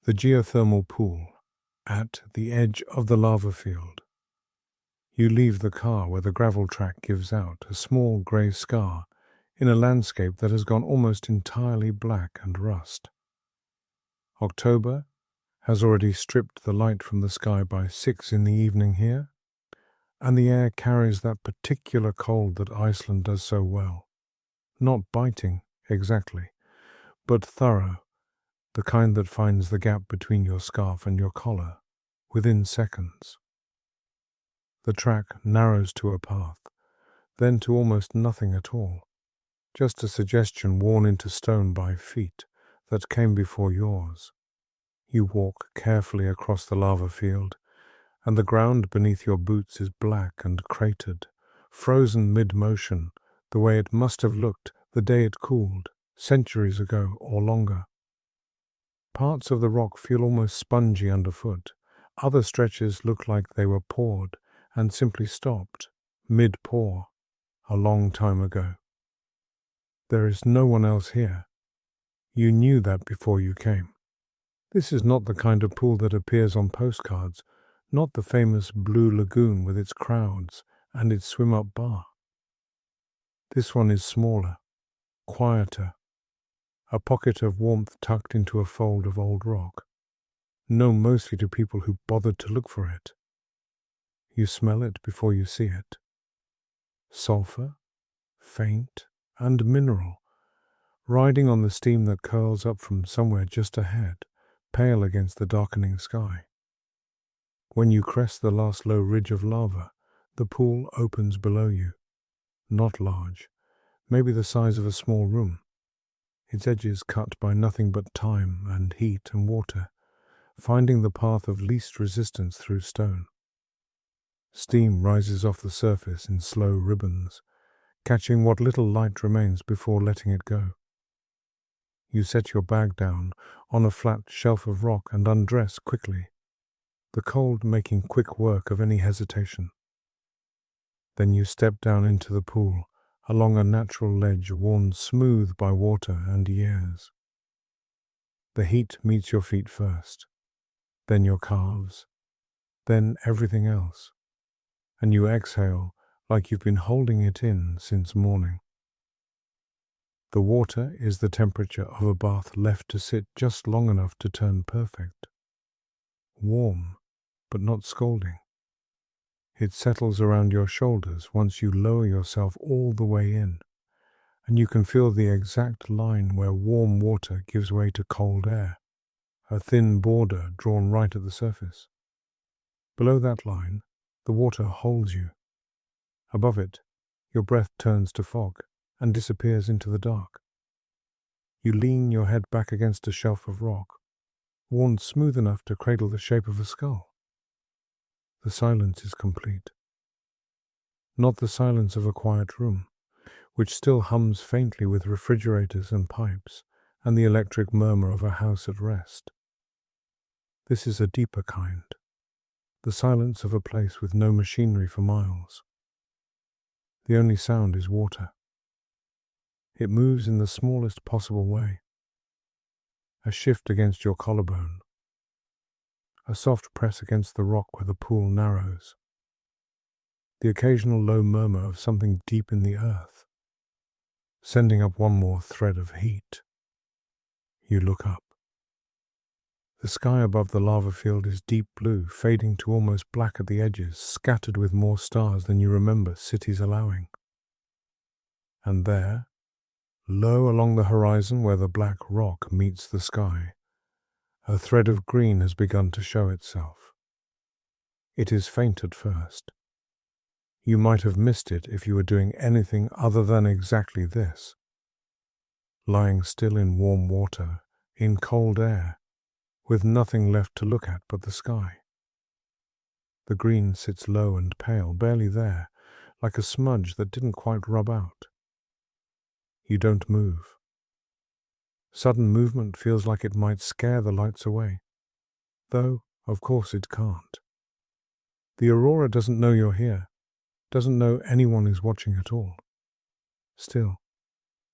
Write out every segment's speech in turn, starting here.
The geothermal pool at the edge of the lava field. You leave the car where the gravel track gives out a small grey scar in a landscape that has gone almost entirely black and rust. October has already stripped the light from the sky by 6 in the evening here, and the air carries that particular cold that Iceland does so well. Not biting, exactly, but thorough, the kind that finds the gap between your scarf and your collar within seconds. The track narrows to a path, then to almost nothing at all, just a suggestion worn into stone by feet that came before yours. You walk carefully across the lava field, and the ground beneath your boots is black and cratered, frozen mid-motion, the way it must have looked the day it cooled, centuries ago or longer. Parts of the rock feel almost spongy underfoot. Other stretches look like they were poured and simply stopped, mid-pour, a long time ago. There is no one else here. You knew that before you came. This is not the kind of pool that appears on postcards, not the famous Blue Lagoon with its crowds and its swim-up bar. This one is smaller, quieter, a pocket of warmth tucked into a fold of old rock, known mostly to people who bothered to look for it. You smell it before you see it. Sulfur, faint and mineral, riding on the steam that curls up from somewhere just ahead, pale against the darkening sky. When you crest the last low ridge of lava, the pool opens below you. Not large, maybe the size of a small room. Its edges cut by nothing but time and heat and water, finding the path of least resistance through stone. Steam rises off the surface in slow ribbons, catching what little light remains before letting it go. You set your bag down on a flat shelf of rock and undress quickly, the cold making quick work of any hesitation. Then you step down into the pool, along a natural ledge worn smooth by water and years. The heat meets your feet first, then your calves, then everything else, and you exhale like you've been holding it in since morning. The water is the temperature of a bath left to sit just long enough to turn perfect. Warm, but not scalding. It settles around your shoulders once you lower yourself all the way in, and you can feel the exact line where warm water gives way to cold air, a thin border drawn right at the surface. Below that line, the water holds you. Above it, your breath turns to fog and disappears into the dark. You lean your head back against a shelf of rock, worn smooth enough to cradle the shape of a skull. The silence is complete. Not the silence of a quiet room, which still hums faintly with refrigerators and pipes and the electric murmur of a house at rest. This is a deeper kind, the silence of a place with no machinery for miles. The only sound is water. It moves in the smallest possible way. A shift against your collarbone. A soft press against the rock where the pool narrows. The occasional low murmur of something deep in the earth, sending up one more thread of heat. You look up. The sky above the lava field is deep blue, fading to almost black at the edges, scattered with more stars than you remember cities allowing. And there, low along the horizon where the black rock meets the sky, a thread of green has begun to show itself. It is faint at first. You might have missed it if you were doing anything other than exactly this. Lying still in warm water, in cold air, with nothing left to look at but the sky. The green sits low and pale, barely there, like a smudge that didn't quite rub out. You don't move. Sudden movement feels like it might scare the lights away, though, of course, it can't. The aurora doesn't know you're here, doesn't know anyone is watching at all. Still,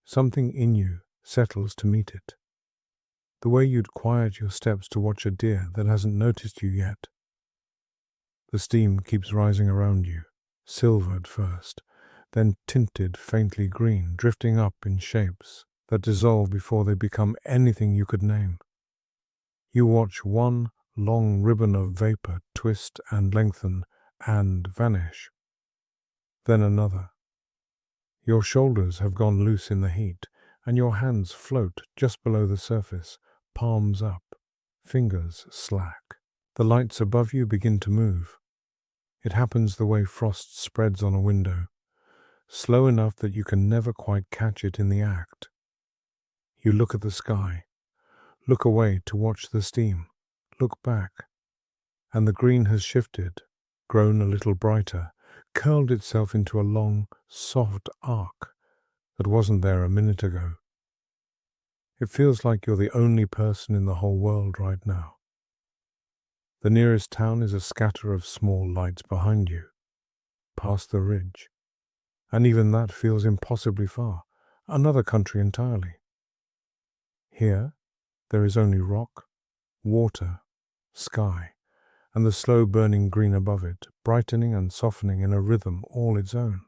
something in you settles to meet it. the way you'd quiet your steps to watch a deer that hasn't noticed you yet. The steam keeps rising around you, silver at first, then tinted faintly green, drifting up in shapes that dissolve before they become anything you could name. You watch one long ribbon of vapor twist and lengthen and vanish. Then another. Your shoulders have gone loose in the heat, and your hands float just below the surface, palms up, fingers slack. The lights above you begin to move. It happens the way frost spreads on a window, slow enough that you can never quite catch it in the act. You look at the sky, look away to watch the steam, look back, and the green has shifted, grown a little brighter, curled itself into a long, soft arc that wasn't there a minute ago. It feels like you're the only person in the whole world right now. The nearest town is a scatter of small lights behind you, past the ridge, and even that feels impossibly far, another country entirely. Here, there is only rock, water, sky, and the slow burning green above it, brightening and softening in a rhythm all its own.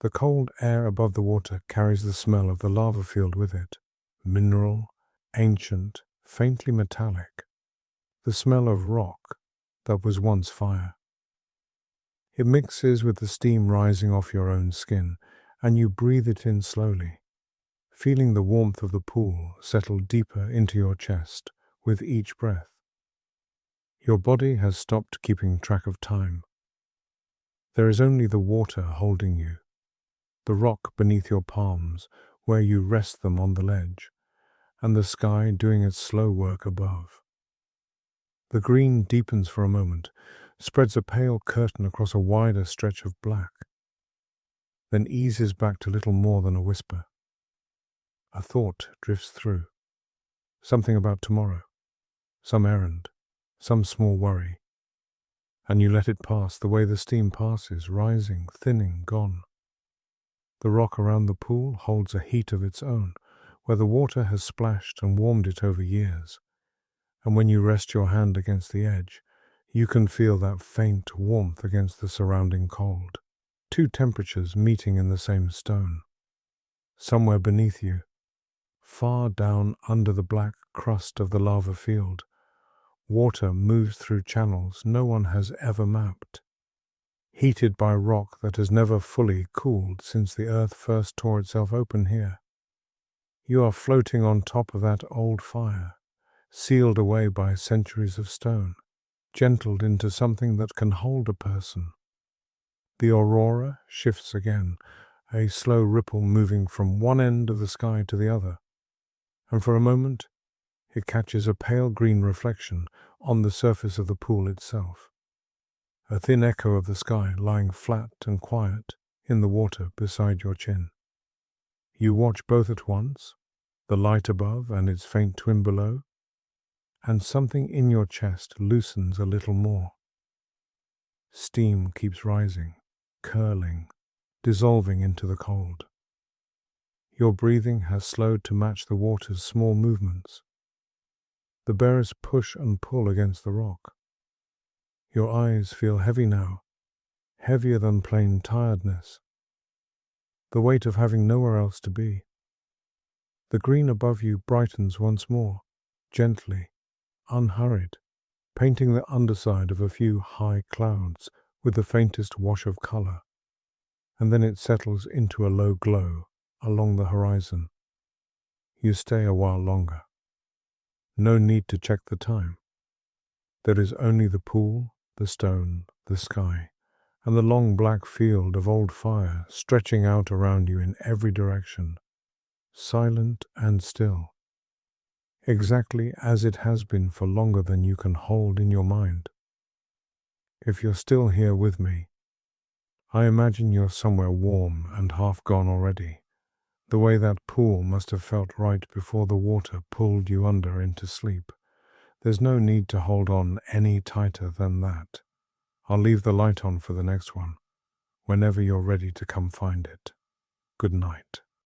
The cold air above the water carries the smell of the lava field with it, mineral, ancient, faintly metallic, the smell of rock that was once fire. It mixes with the steam rising off your own skin, and you breathe it in slowly, feeling the warmth of the pool settle deeper into your chest with each breath. Your body has stopped keeping track of time. There is only the water holding you, the rock beneath your palms where you rest them on the ledge, and the sky doing its slow work above. The green deepens for a moment, spreads a pale curtain across a wider stretch of black, then eases back to little more than a whisper. A thought drifts through, something about tomorrow, some errand, some small worry, and you let it pass the way the steam passes, rising, thinning, gone. The rock around the pool holds a heat of its own, where the water has splashed and warmed it over years, and when you rest your hand against the edge, you can feel that faint warmth against the surrounding cold, two temperatures meeting in the same stone. Somewhere beneath you, far down under the black crust of the lava field, water moves through channels no one has ever mapped, heated by rock that has never fully cooled since the earth first tore itself open here. You are floating on top of that old fire, sealed away by centuries of stone, gentled into something that can hold a person. The aurora shifts again, a slow ripple moving from one end of the sky to the other, and for a moment it catches a pale green reflection on the surface of the pool itself, a thin echo of the sky lying flat and quiet in the water beside your chin. You watch both at once, the light above and its faint twin below, and something in your chest loosens a little more. Steam keeps rising, curling, dissolving into the cold. Your breathing has slowed to match the water's small movements. The barest push and pull against the rock. Your eyes feel heavy now, heavier than plain tiredness, the weight of having nowhere else to be. The green above you brightens once more, gently, unhurried, painting the underside of a few high clouds with the faintest wash of color, and then it settles into a low glow along the horizon. You stay a while longer. No need to check the time. There is only the pool, the stone, the sky, and the long black field of old fire stretching out around you in every direction, silent and still, exactly as it has been for longer than you can hold in your mind. If you're still here with me, I imagine you're somewhere warm and half gone already, the way that pool must have felt right before the water pulled you under into sleep. There's no need to hold on any tighter than that. I'll leave the light on for the next one, whenever you're ready to come find it. Good night.